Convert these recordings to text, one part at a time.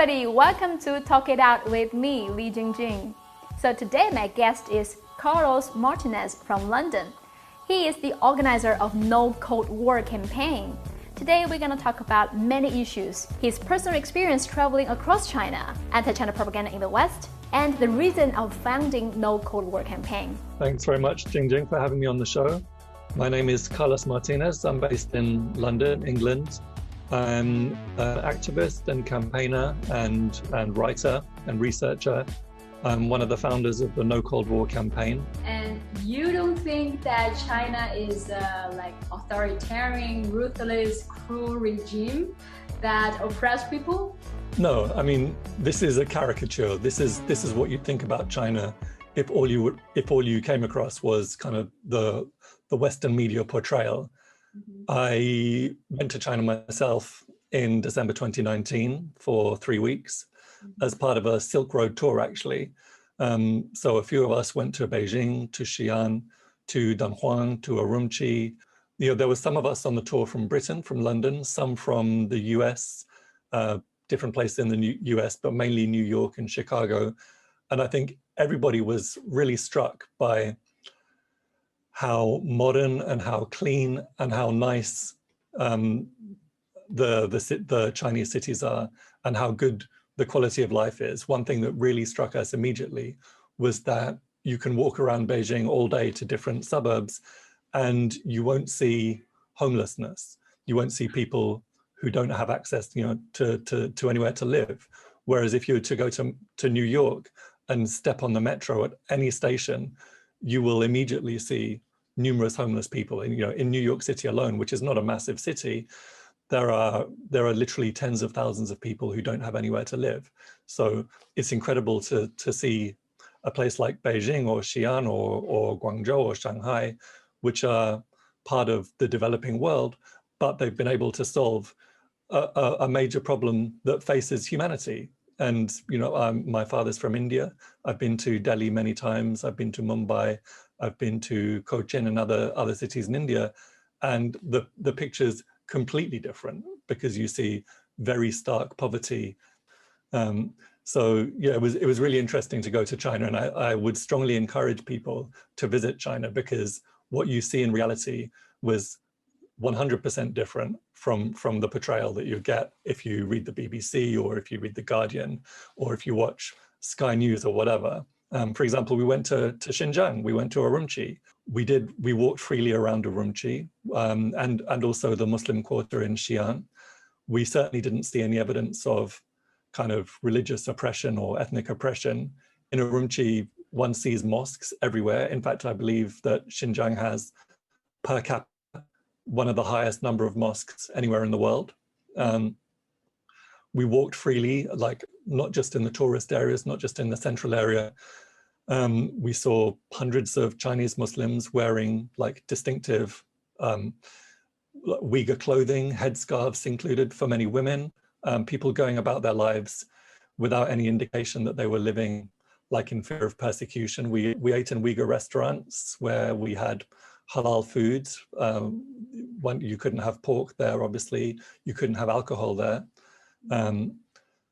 everybody, welcome to Talk It Out with me, Li Jingjing. So today my guest is Carlos Martinez from London. He is the organizer of No Cold War campaign. Today we're going to talk about many issues, his personal experience traveling across China, anti-China propaganda in the West, and the reason of founding No Cold War campaign. Thanks very much, Jingjing, for having me on the show. My name is Carlos Martinez. I'm based in London, England. I'm an activist and campaigner and writer and researcher. I'm one of the founders of the No Cold War campaign. And you don't think that China is like authoritarian, ruthless, cruel regime that oppress people? No, I mean, this is a caricature. This is what you'd think about China if all you came across was kind of the Western media portrayal. Mm-hmm. I went to China myself in December 2019 for 3 weeks as part of a Silk Road tour, actually. So a few of us went to Beijing, to Xi'an, to Dunhuang, to Urumqi. There were some of us on the tour from Britain, from London, some from the US, different places in the US, but mainly New York and Chicago. And I think everybody was really struck by how modern and how clean and how nice the Chinese cities are, and how good the quality of life is. One thing that really struck us immediately was that you can walk around Beijing all day to different suburbs and you won't see homelessness. You won't see people who don't have access, to anywhere to live. Whereas if you were to go to New York and step on the metro at any station, you will immediately see numerous homeless people. In New York City alone, which is not a massive city, there are literally tens of thousands of people who don't have anywhere to live. So it's incredible to see a place like Beijing or Xi'an or Guangzhou or Shanghai, which are part of the developing world, but they've been able to solve a major problem that faces humanity. And my father's from India. I've been to Delhi many times. I've been to Mumbai. I've been to Cochin and other cities in India, and the picture's completely different because you see very stark poverty. So yeah, it was really interesting to go to China, and I would strongly encourage people to visit China because what you see in reality was 100% different from the portrayal that you get if you read the BBC or if you read The Guardian or if you watch Sky News or whatever. For example, we went to Xinjiang, we went to Urumqi. We walked freely around Urumqi and also the Muslim quarter in Xi'an. We certainly didn't see any evidence of kind of religious oppression or ethnic oppression. In Urumqi, one sees mosques everywhere. In fact, I believe that Xinjiang has per capita one of the highest number of mosques anywhere in the world. We walked freely, like not just in the tourist areas, not just in the central area. We saw hundreds of Chinese Muslims wearing like distinctive Uyghur clothing, headscarves included for many women, people going about their lives without any indication that they were living like in fear of persecution. We ate in Uyghur restaurants where we had halal foods. You couldn't have pork there, obviously. You couldn't have alcohol there.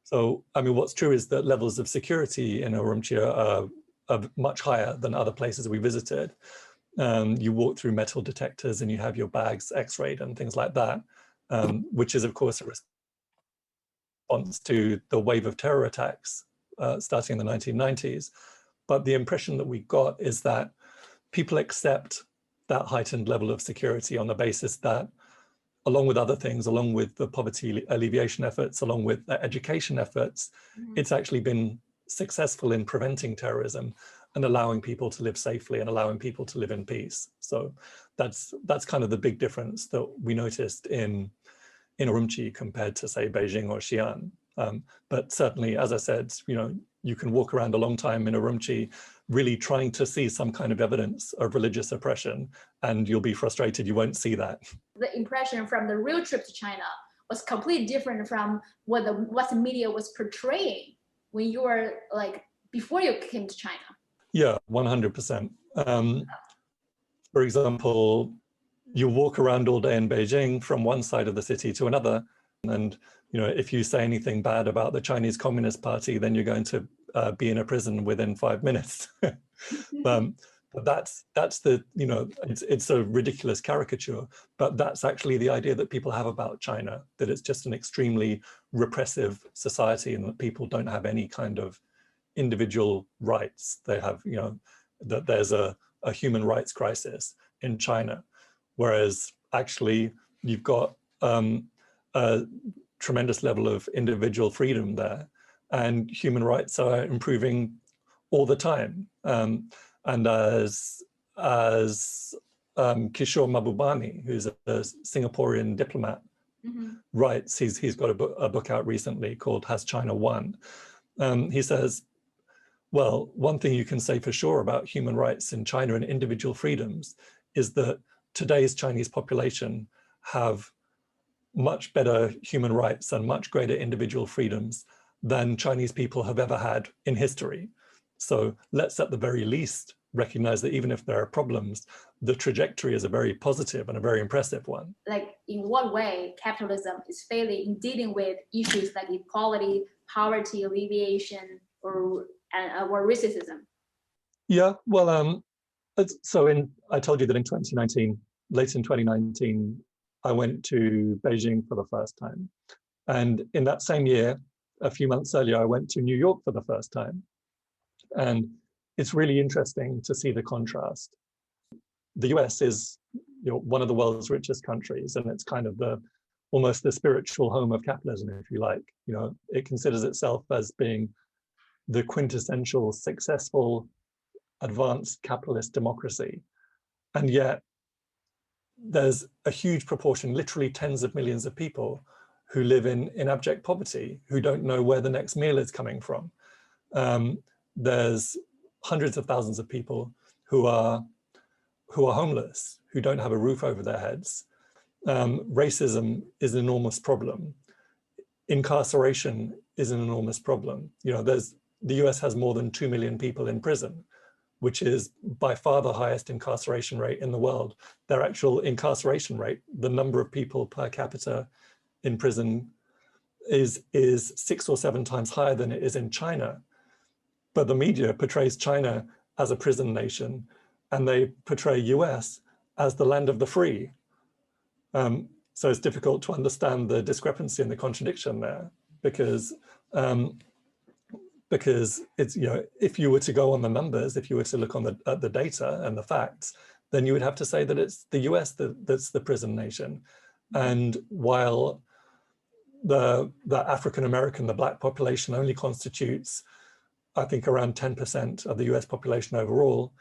So, I mean, what's true is that levels of security in Urumqi are much higher than other places we visited. You walk through metal detectors and you have your bags x-rayed and things like that, which is, of course, a response to the wave of terror attacks starting in the 1990s. But the impression that we got is that people accept that heightened level of security on the basis that, along with other things, along with the poverty alleviation efforts, along with the education efforts, it's actually been successful in preventing terrorism and allowing people to live safely and allowing people to live in peace. So that's kind of the big difference that we noticed in Urumqi compared to, say, Beijing or Xi'an. But certainly, as I said, you can walk around a long time in Urumqi really trying to see some kind of evidence of religious oppression, and you'll be frustrated you won't see that. The impression from the real trip to China was completely different from what the Western media was portraying when you were like, before you came to China. Yeah, 100%. For example, you walk around all day in Beijing from one side of the city to another, And, if you say anything bad about the Chinese Communist Party, then you're going to be in a prison within 5 minutes. But that's the, it's a ridiculous caricature, but that's actually the idea that people have about China, that it's just an extremely repressive society and that people don't have any kind of individual rights. They have, that there's a human rights crisis in China, whereas actually you've got a tremendous level of individual freedom there, and human rights are improving all the time. And as Kishore Mahbubani, who's a Singaporean diplomat, writes, he's got a book out recently called Has China Won? He says, well, one thing you can say for sure about human rights in China and individual freedoms is that today's Chinese population have much better human rights and much greater individual freedoms than Chinese people have ever had in history. So let's at the very least recognize that even if there are problems, the trajectory is a very positive and a very impressive one. Like, in what way capitalism is failing in dealing with issues like equality, poverty alleviation, or racism? Yeah, well, so I told you that in 2019, late in 2019, I went to Beijing for the first time. And in that same year, a few months earlier, I went to New York for the first time. And it's really interesting to see the contrast. The US is one of the world's richest countries, and it's kind of almost the spiritual home of capitalism, if you like. It considers itself as being the quintessential successful advanced capitalist democracy. And yet there's a huge proportion, literally tens of millions of people, who live in abject poverty, who don't know where the next meal is coming from. There's hundreds of thousands of people who are homeless, who don't have a roof over their heads. Racism is an enormous problem. Incarceration is an enormous problem. The US has more than 2 million people in prison, which is by far the highest incarceration rate in the world. Their actual incarceration rate, the number of people per capita in prison, is 6 or 7 times higher than it is in China. But the media portrays China as a prison nation, and they portray US as the land of the free. So it's difficult to understand the discrepancy and the contradiction there, because it's, if you were to go on the numbers, if you were to look at the data and the facts, then you would have to say that it's the US that's the prison nation. And while the African-American, the Black population only constitutes, I think, around 10% of the US population overall,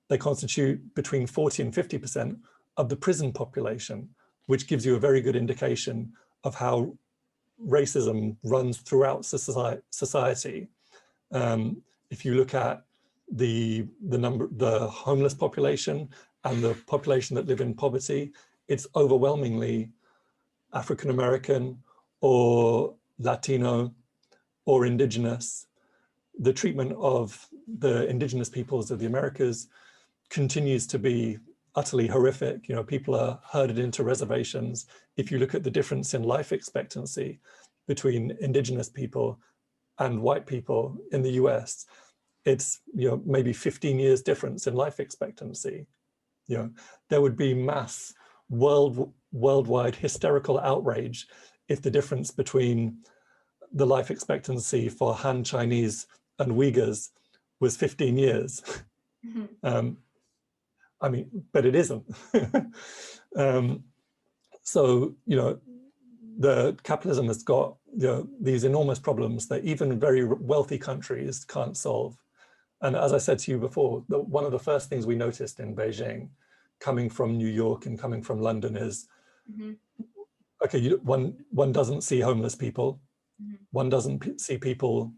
they constitute between 40 and 50% of the prison population, which gives you a very good indication of how racism runs throughout society. If you look at the homeless population and the population that live in poverty, it's overwhelmingly African-American or Latino or indigenous. The treatment of the indigenous peoples of the Americas continues to be utterly horrific. People are herded into reservations. If you look at the difference in life expectancy between indigenous people and white people in the US, it's maybe 15 years difference in life expectancy. There would be mass worldwide hysterical outrage if the difference between the life expectancy for Han Chinese and Uyghurs was 15 years. I mean, but it isn't. So, the capitalism has got these enormous problems that even very wealthy countries can't solve. And as I said to you before, one of the first things we noticed in Beijing, coming from New York and coming from London, is, okay, one doesn't see homeless people. One doesn't see people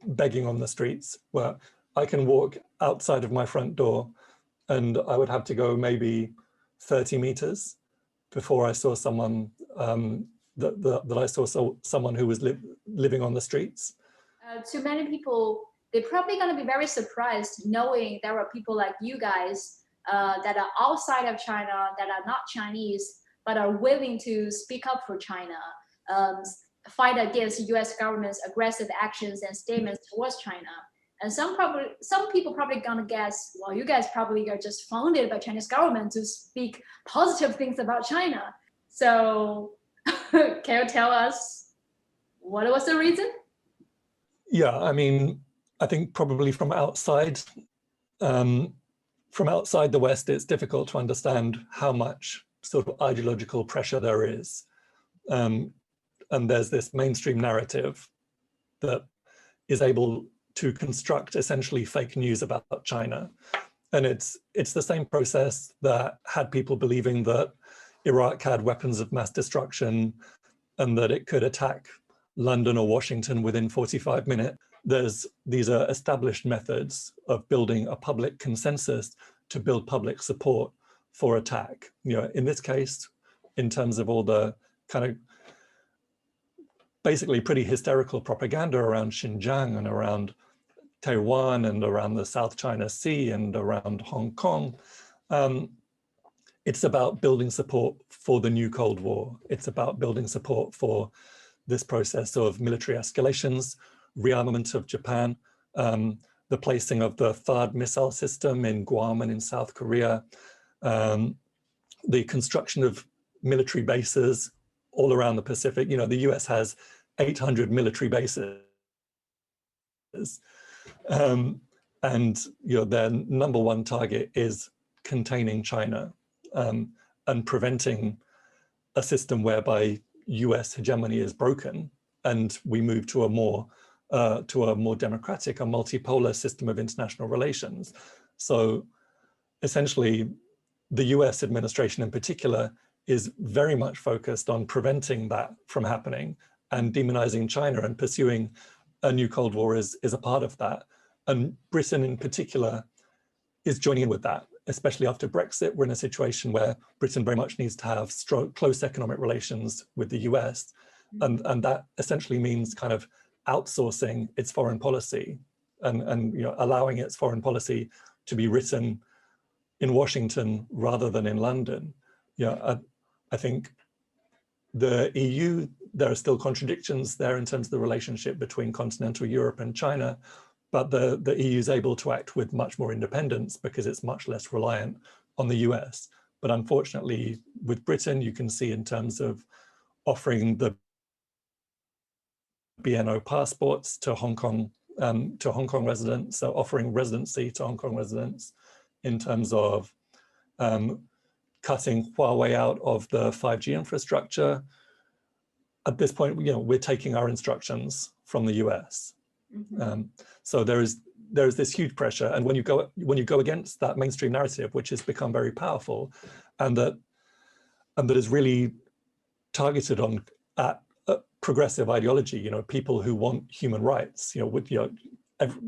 begging on the streets. Where I can walk outside of my front door and I would have to go maybe 30 meters before I saw someone that I saw someone who was living on the streets. To many people, they're probably going to be very surprised knowing there are people like you guys that are outside of China, that are not Chinese, but are willing to speak up for China. fight against U.S. government's aggressive actions and statements towards China. And some people probably gonna guess, well, you guys probably are just funded by Chinese government to speak positive things about China. So can you tell us what was the reason? Yeah, I mean, I think probably from outside the West, it's difficult to understand how much sort of ideological pressure there is. And there's this mainstream narrative that is able to construct essentially fake news about China. And it's the same process that had people believing that Iraq had weapons of mass destruction and that it could attack London or Washington within 45 minutes. These are established methods of building a public consensus to build public support for attack. You know, in this case, in terms of all the kind of basically pretty hysterical propaganda around Xinjiang and around Taiwan and around the South China Sea and around Hong Kong, it's about building support for the new Cold War. It's about building support for this process of military escalations, rearmament of Japan, the placing of the THAAD missile system in Guam and in South Korea, the construction of military bases all around the Pacific. You know, the US has 800 military bases. And you know, their number one target is containing China and preventing a system whereby US hegemony is broken and we move to a more democratic, a multipolar system of international relations. So essentially, the US administration in particular is very much focused on preventing that from happening, and demonizing China and pursuing a new Cold War is a part of that. And Britain in particular is joining in with that, especially after Brexit. We're in a situation where Britain very much needs to have close economic relations with the US. And that essentially means kind of outsourcing its foreign policy and you know, allowing its foreign policy to be written in Washington rather than in London. Yeah, I think the EU, there are still contradictions there in terms of the relationship between continental Europe and China, but the EU is able to act with much more independence because it's much less reliant on the US. But unfortunately, with Britain, you can see in terms of offering the BNO passports to Hong Kong residents, so offering residency to Hong Kong residents, in terms of cutting Huawei out of the 5G infrastructure. At this point, you know, we're taking our instructions from the US. So there is this huge pressure, and when you go against that mainstream narrative, which has become very powerful, and that is really targeted at progressive ideology, you know, people who want human rights,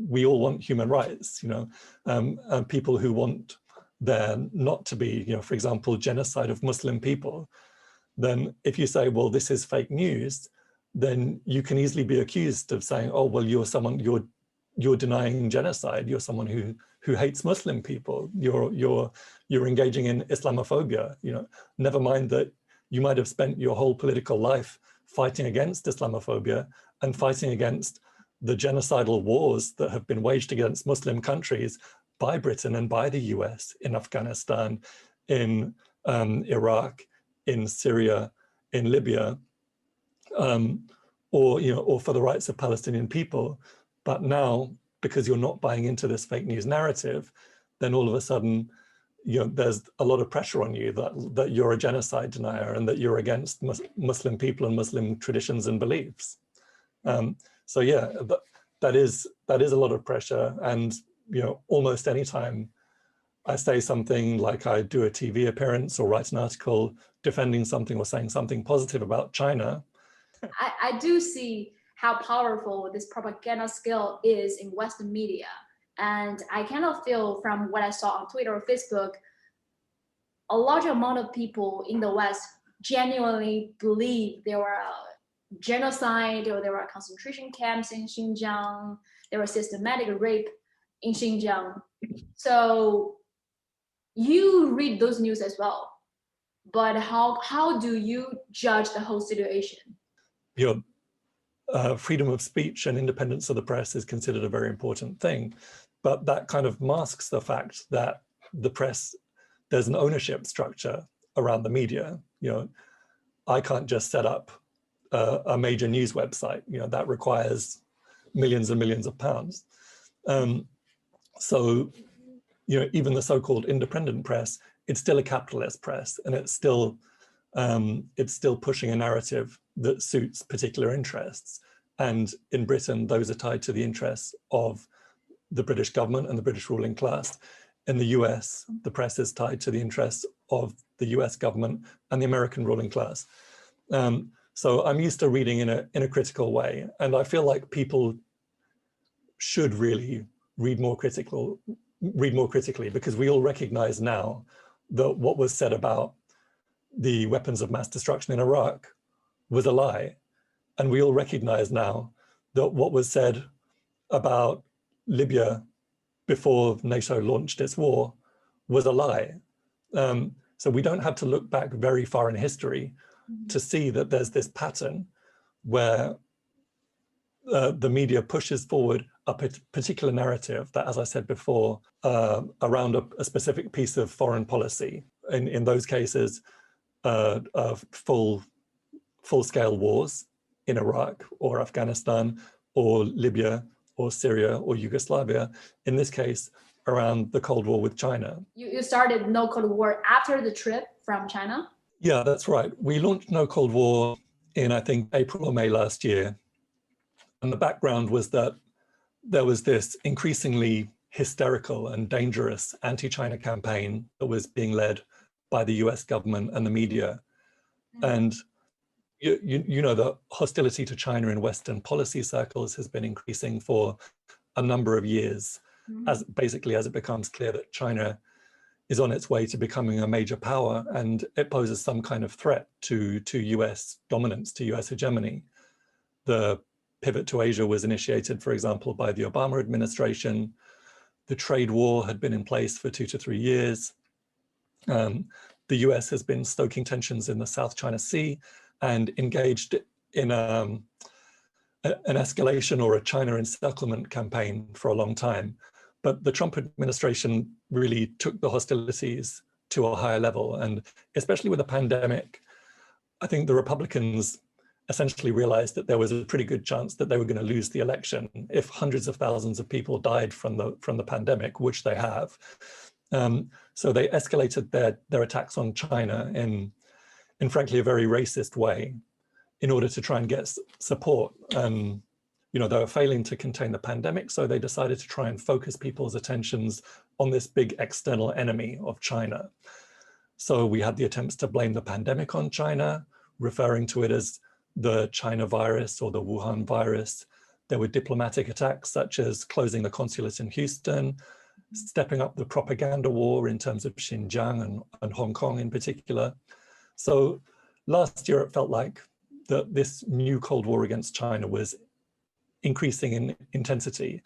we all want human rights, and people who want there not to be, for example, genocide of Muslim people. Then if you say, well, this is fake news, then you can easily be accused of saying, oh, well, you're denying genocide. You're someone who hates Muslim people. You're engaging in Islamophobia. Never mind that you might have spent your whole political life fighting against Islamophobia and fighting against the genocidal wars that have been waged against Muslim countries by Britain and by the US in Afghanistan, in Iraq, in Syria, in Libya, or for the rights of Palestinian people. But now, because you're not buying into this fake news narrative, then all of a sudden, there's a lot of pressure on you that you're a genocide denier and that you're against Muslim people and Muslim traditions and beliefs. So yeah, that is a lot of pressure. And almost any time I say something like I do a TV appearance or write an article defending something or saying something positive about China, I do see how powerful this propaganda skill is in Western media. And I kind of feel from what I saw on Twitter or Facebook, a large amount of people in the West genuinely believe there were a genocide or there were concentration camps in Xinjiang, there was systematic rape in Xinjiang. So you read those news as well, but how do you judge the whole situation? you know, freedom of speech and independence of the press is considered a very important thing, but that kind of masks the fact that the press, there's an ownership structure around the media. You know, I can't just set up a major news website. You know, that requires millions and millions of pounds. So, you know, even the so-called independent press, it's still a capitalist press, and it's still pushing a narrative that suits particular interests. And in Britain, those are tied to the interests of the British government and the British ruling class. In the US, the press is tied to the interests of the US government and the American ruling class. So I'm used to reading in a critical way, and I feel like people should really read more critically, because we all recognize now that what was said about the weapons of mass destruction in Iraq was a lie. And we all recognize now that what was said about Libya before NATO launched its war was a lie. So we don't have to look back very far in history to see that there's this pattern where the media pushes forward a particular narrative that, as I said before, around a specific piece of foreign policy. In those cases, full-scale wars in Iraq or Afghanistan or Libya or Syria or Yugoslavia. In this case, around the Cold War with China. You started No Cold War after the trip from China? Yeah, that's right. We launched No Cold War in, I think, April or May last year. And the background was that there was this increasingly hysterical and dangerous anti-China campaign that was being led by the US government and the media. And you know, the hostility to China in Western policy circles has been increasing for a number of years, as it becomes clear that China is on its way to becoming a major power, and it poses some kind of threat to US dominance, to US hegemony. The pivot to Asia was initiated, for example, by the Obama administration. The trade war had been in place for 2 to 3 years. The US has been stoking tensions in the South China Sea and engaged in an escalation or a China encirclement campaign for a long time. But the Trump administration really took the hostilities to a higher level. And especially with the pandemic, I think the Republicans essentially realized that there was a pretty good chance that they were going to lose the election if hundreds of thousands of people died from the pandemic, which they have. So they escalated their attacks on China in frankly a very racist way in order to try and get support. You know, they were failing to contain the pandemic, so they decided to try and focus people's attentions on this big external enemy of China. So we had the attempts to blame the pandemic on China, referring to it as the China virus or the Wuhan virus. There were diplomatic attacks such as closing the consulate in Houston, stepping up the propaganda war in terms of Xinjiang and Hong Kong in particular. So last year it felt like that this new Cold War against China was increasing in intensity.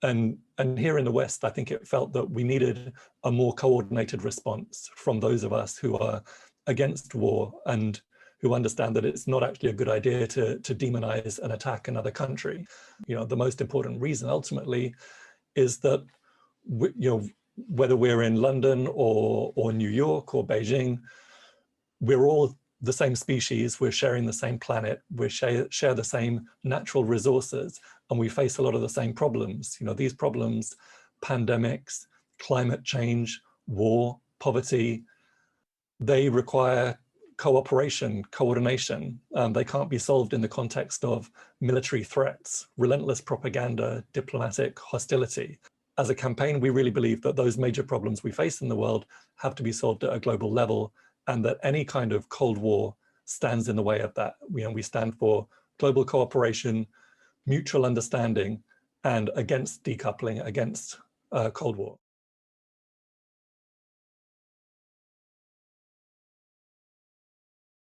And here in the West, I think it felt that we needed a more coordinated response from those of us who are against war and who understand that it's not actually a good idea to demonize and attack another country. You know, the most important reason ultimately is that, you know, whether we're in London or New York or Beijing, we're all the same species, we're sharing the same planet, we share the same natural resources, and we face a lot of the same problems. You know, these problems, pandemics, climate change, war, poverty, they require cooperation, coordination. They can't be solved in the context of military threats, relentless propaganda, diplomatic hostility. As a campaign, we really believe that those major problems we face in the world have to be solved at a global level, and that any kind of Cold War stands in the way of that. We stand for global cooperation, mutual understanding, and against decoupling, against Cold War.